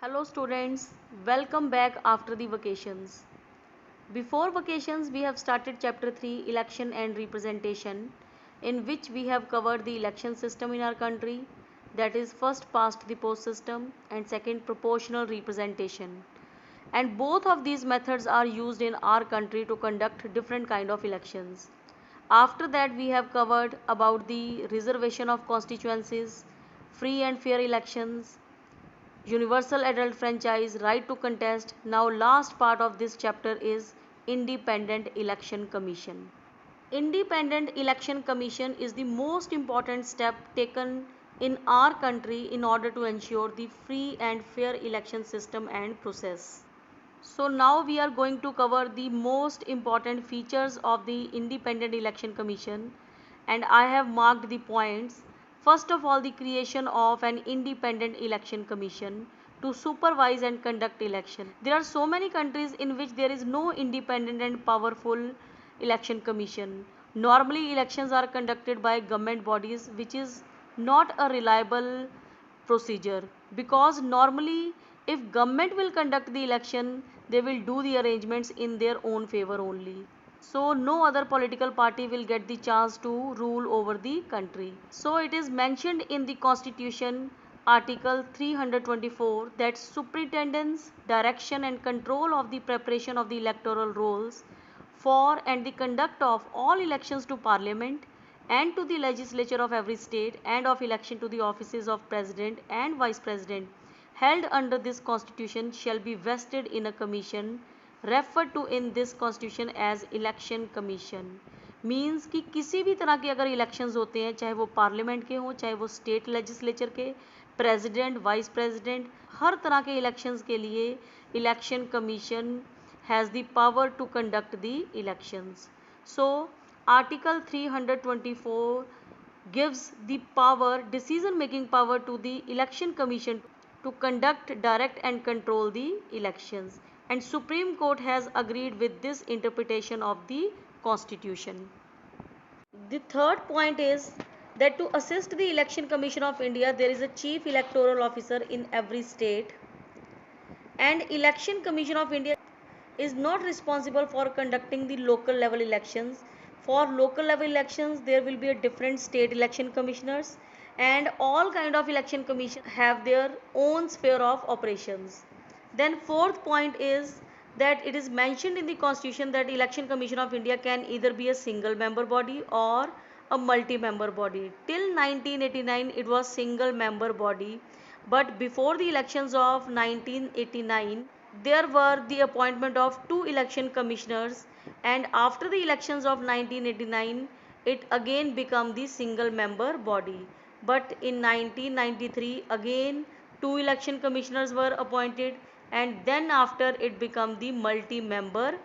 Hello students, welcome back after the vacations. Before vacations we have started chapter 3 election and representation, in which we have covered the election system in our country, that is first past the post system and second proportional representation. And both of these methods are used in our country to conduct different kind of elections. After that we have covered about the reservation of constituencies, free and fair elections, universal adult franchise, right to contest. Now last part of this chapter is independent election commission. Independent election commission is the most important step taken in our country in order to ensure the free and fair election system and process. So now we are going to cover the most important features of the Independent Election Commission, and I have marked the points. First of all, the creation of an Independent Election Commission to supervise and conduct election. There are so many countries in which there is no independent and powerful election commission. Normally elections are conducted by government bodies, which is not a reliable procedure, because normally if government will conduct the election, they will do the arrangements in their own favor only, so no other political party will get the chance to rule over the country. So it is mentioned in the constitution, article 324, that superintendence, direction and control of the preparation of the electoral rolls for and the conduct of all elections to parliament and to the legislature of every state, and of election to the offices of president and vice president held under this constitution shall be vested in a commission referred to in this constitution as election commission. Means कि किसी भी तरह के अगर elections होते हैं, चाहे वो पार्लियामेंट के हों, चाहे वो स्टेट लेजिस्लेचर के, प्रेसिडेंट, वाइस प्रेसिडेंट, हर तरह के इलेक्शंस के लिए election commission has the power to conduct the elections. So article 324 gives the power, decision making power, to the election commission to conduct, direct and control the elections, and Supreme Court has agreed with this interpretation of the constitution. The third point is that to assist the election commission of India, there is a chief electoral officer in every state, and election commission of India is not responsible for conducting the local level elections. For local level elections there will be a different state election commissioners, and all kind of election commission have their own sphere of operations. Then fourth point is that it is mentioned in the constitution that election commission of India can either be a single member body or a multi member body. Till 1989 it was single member body, but before the elections of 1989 there were the appointment of two election commissioners, and after the elections of 1989 it again became the single member body. But in 1993 again two election commissioners were appointed, and then after it became the multi member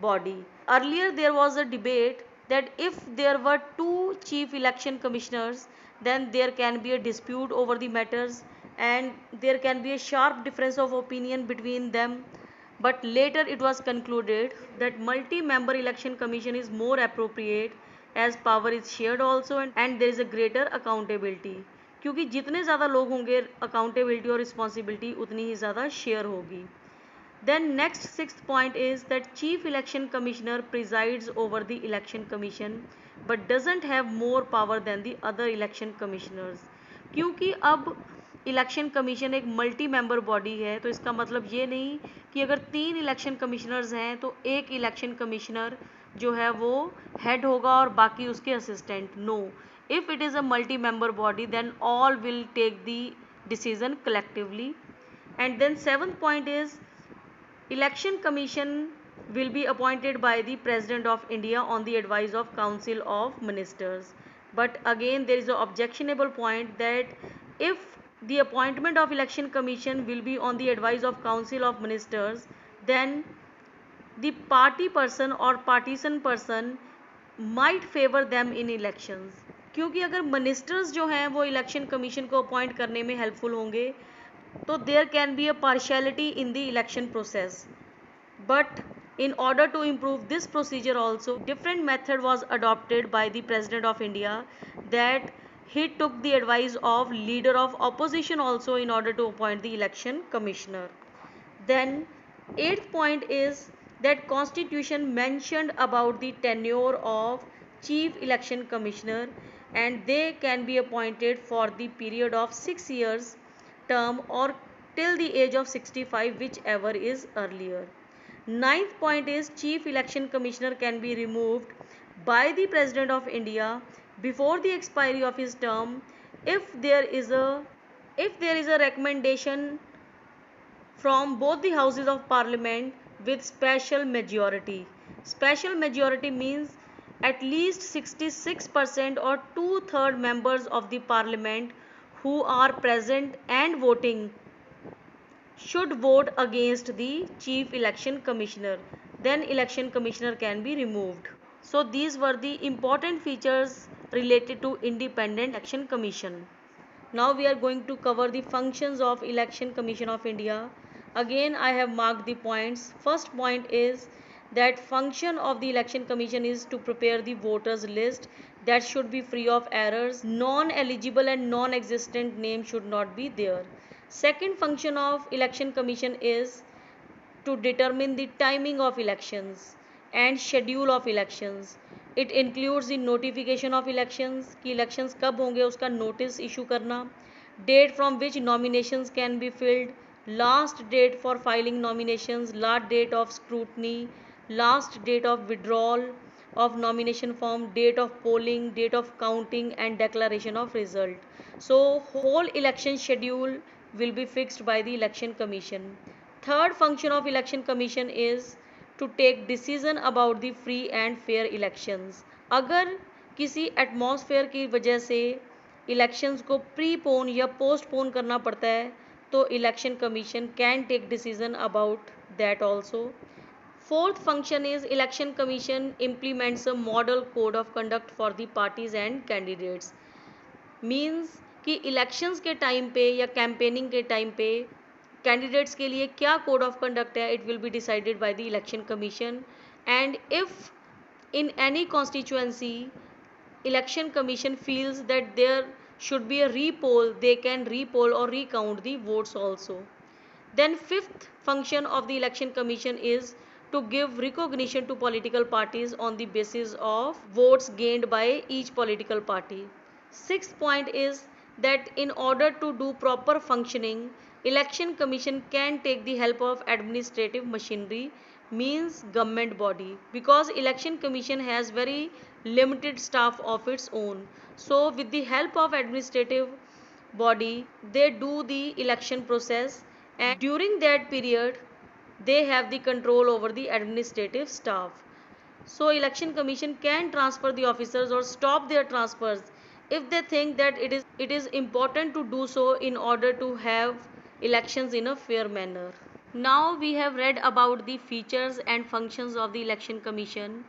body. Earlier there was a debate that if there were two chief election commissioners, then there can be a dispute over the matters and there can be a sharp difference of opinion between them. But later it was concluded that multi-member election commission is more appropriate, as power is shared also and there is a greater accountability, क्योंकि जितने ज़्यादा लोग होंगे accountability और responsibility उतनी ही ज़्यादा share होगी. Then next sixth point is that chief election commissioner presides over the election commission but doesn't have more power than the other election commissioners. क्योंकि अब इलेक्शन कमीशन एक मल्टी मेंबर बॉडी है, तो इसका मतलब ये नहीं कि अगर तीन इलेक्शन कमिश्नर्स हैं तो एक इलेक्शन कमिश्नर जो है वो हेड होगा और बाकी उसके assistant. No, if it is a multi member body then all will take the decision collectively. And then seventh point is election commission will be appointed by the president of India on the advice of council of ministers. But again there is an objectionable point that if the appointment of election commission will be on the advice of council of ministers, then the party person or partisan person might favor them in elections. क्योंकि अगर ministers जो हैं वो election commission को appoint करने में helpful होंगे तो there can be a partiality in the election process. But in order to improve this procedure also, different method was adopted by the president of India, that he took the advice of leader of opposition also in order to appoint the election commissioner. Then eighth point is that constitution mentioned about the tenure of chief election commissioner, and they can be appointed for the period of 6 years term or till the age of 65, whichever is earlier. Ninth point is chief election commissioner can be removed by the president of India before the expiry of his term if there is a recommendation from both the houses of parliament with special majority. Special majority means at least 66% or two-third members of the parliament who are present and voting should vote against the chief election commissioner. Then election commissioner can be removed. So these were the important features related to independent election commission. Now we are going to cover the functions of election commission of India. Again I have marked the points. First point is that function of the election commission is to prepare the voters list that should be free of errors. Non eligible and non existent name should not be there. Second function of election commission is to determine the timing of elections and schedule of elections. It includes the notification of elections कि elections कब होंगे उसका notice issue करना, date from which nominations can be filled, last date for filing nominations, last date of scrutiny, last date of withdrawal of nomination form, date of polling, date of counting and declaration of result. So whole election schedule will be fixed by the election commission. Third function of election commission is to take decision about the free and fair elections. अगर किसी atmosphere की वजह से elections को prepone या postpone करना पड़ता है तो election commission can take decision about that also. Fourth function is election commission implements a model code of conduct for the parties and candidates. Means कि इलेक्शंस के टाइम पे या कैंपेनिंग के टाइम पे कैंडिडेट्स के लिए क्या कोड ऑफ कंडक्ट है, it will be decided by the election commission. And if in any constituency election commission feels that there should be a repoll, they can repoll or recount the votes also. Then fifth function of the election commission is to give recognition to political parties on the basis of votes gained by each political party. Sixth point is that in order to do proper functioning, election commission can take the help of administrative machinery, means government body, because election commission has very limited staff of its own. So with the help of administrative body they do the election process, and during that period they have the control over the administrative staff. So election commission can transfer the officers or stop their transfers if they think that it is important to do so in order to have elections in a fair manner. Now we have read about the features and functions of the election commission.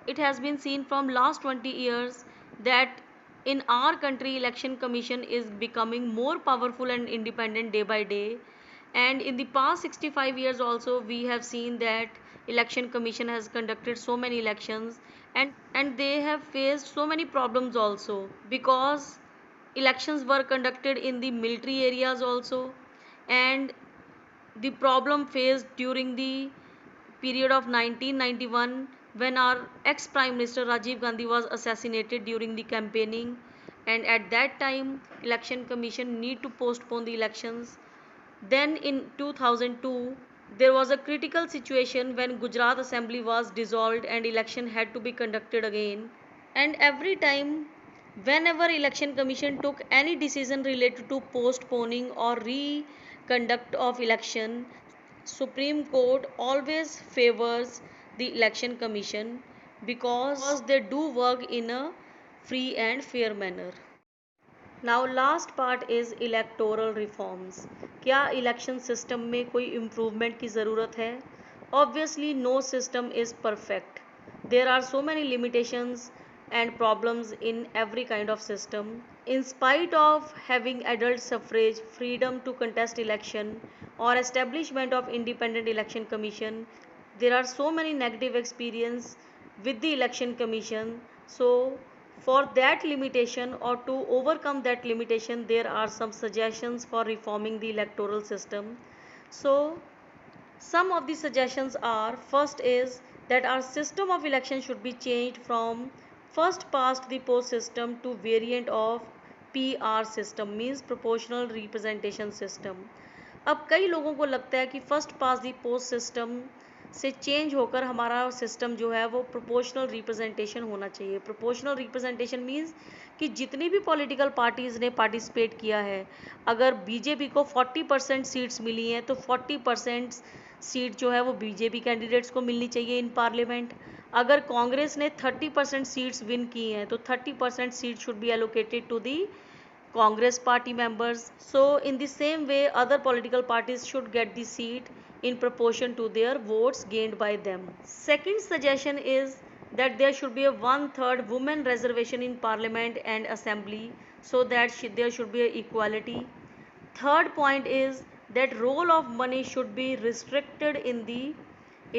It has been seen from last 20 years that in our country election commission is becoming more powerful and independent day by day, and in the past 65 years also we have seen that election commission has conducted so many elections, and they have faced so many problems also, because elections were conducted in the military areas also, and the problem faced during the period of 1991 when our ex prime minister Rajiv Gandhi was assassinated during the campaigning, and at that time election commission need to postpone the elections. Then in 2002 there was a critical situation when Gujarat assembly was dissolved and election had to be conducted again, and every time whenever election commission took any decision related to postponing or reconduct of election, Supreme Court always favors the election commission because they do work in a free and fair manner. Now last part is electoral reforms. क्या election system में कोई improvement की ज़रूरत है? Obviously no system is perfect. There are so many limitations and problems in every kind of system. In spite of having adult suffrage, freedom to contest election or establishment of independent election commission, there are so many negative experience with the election commission. So For that limitation or to overcome that limitation, there are some suggestions for reforming the electoral system. So some of the suggestions are, first is that our system of election should be changed from first past the post system to variant of PR system, means proportional representation system. अब कई लोगों को लगता है कि first pass दी post system से change होकर हमारा सिस्टम जो है वो प्रोपोर्शनल रिप्रेजेंटेशन होना चाहिए। प्रोपोर्शनल रिप्रेजेंटेशन मीन्स कि जितनी भी पॉलिटिकल पार्टीज़ ने पार्टिसिपेट किया है, अगर बीजेपी को 40% सीट्स मिली हैं तो 40% सीट जो है वो बीजेपी कैंडिडेट्स को मिलनी चाहिए इन पार्लियामेंट। अगर कांग्रेस ने 30% सीट्स विन की हैं तो 30% seat should be allocated to the Congress party members. So in the same way, other political parties should get the seat in proportion to their votes gained by them. Second suggestion is that there should be a 1/3 women reservation in parliament and assembly, so that there should be a equality. Third point is that role of money should be restricted in the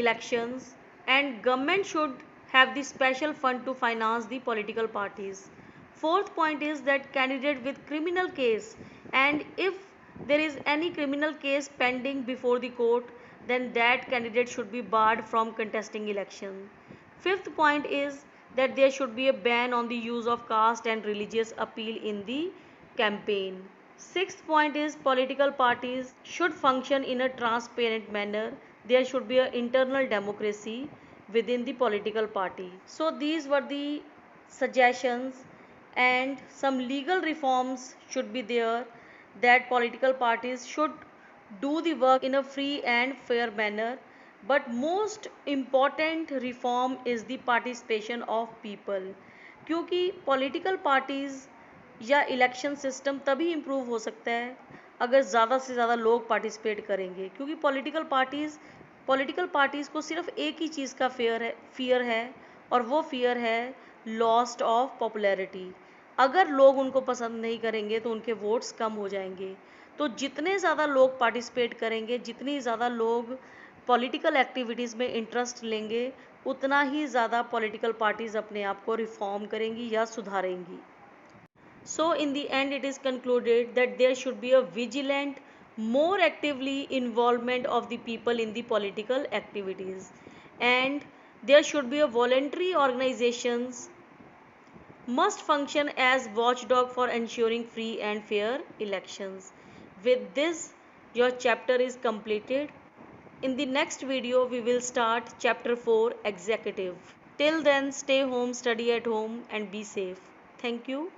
elections, and government should have the special fund to finance the political parties. Fourth point is that candidate with criminal case, and if there is any criminal case pending before the court, then that candidate should be barred from contesting election. Fifth point is that there should be a ban on the use of caste and religious appeal in the campaign. Sixth point is political parties should function in a transparent manner. There should be an internal democracy within the political party. So these were the suggestions, and some legal reforms should be there, that political parties should do the work in a free and fair manner. But most important reform is the participation of people, क्योंकि political parties या election system तभी improve हो सकता है अगर ज़्यादा से ज़्यादा लोग पार्टिसिपेट करेंगे, क्योंकि पॉलिटिकल पार्टीज़ को सिर्फ एक ही चीज़ का फियर है, और वो फियर है लॉस्ट ऑफ पॉपुलैरिटी। अगर लोग उनको पसंद नहीं करेंगे तो उनके वोट्स कम हो जाएंगे। तो जितने ज़्यादा लोग पार्टिसिपेट करेंगे, जितनी ज़्यादा लोग पॉलिटिकल एक्टिविटीज़ में इंटरेस्ट लेंगे, उतना ही ज़्यादा पॉलिटिकल पार्टीज़ अपने आप को रिफॉर्म करेंगी या सुधारेंगी। So in the end, it is concluded that there should be a vigilant, more actively involvement of the people in the political activities, and there should be a voluntary organizations must function as watchdog for ensuring free and fair elections. With this, your chapter is completed. In the next video, we will start chapter 4, executive. Till then, stay home, study at home, and be safe. Thank you.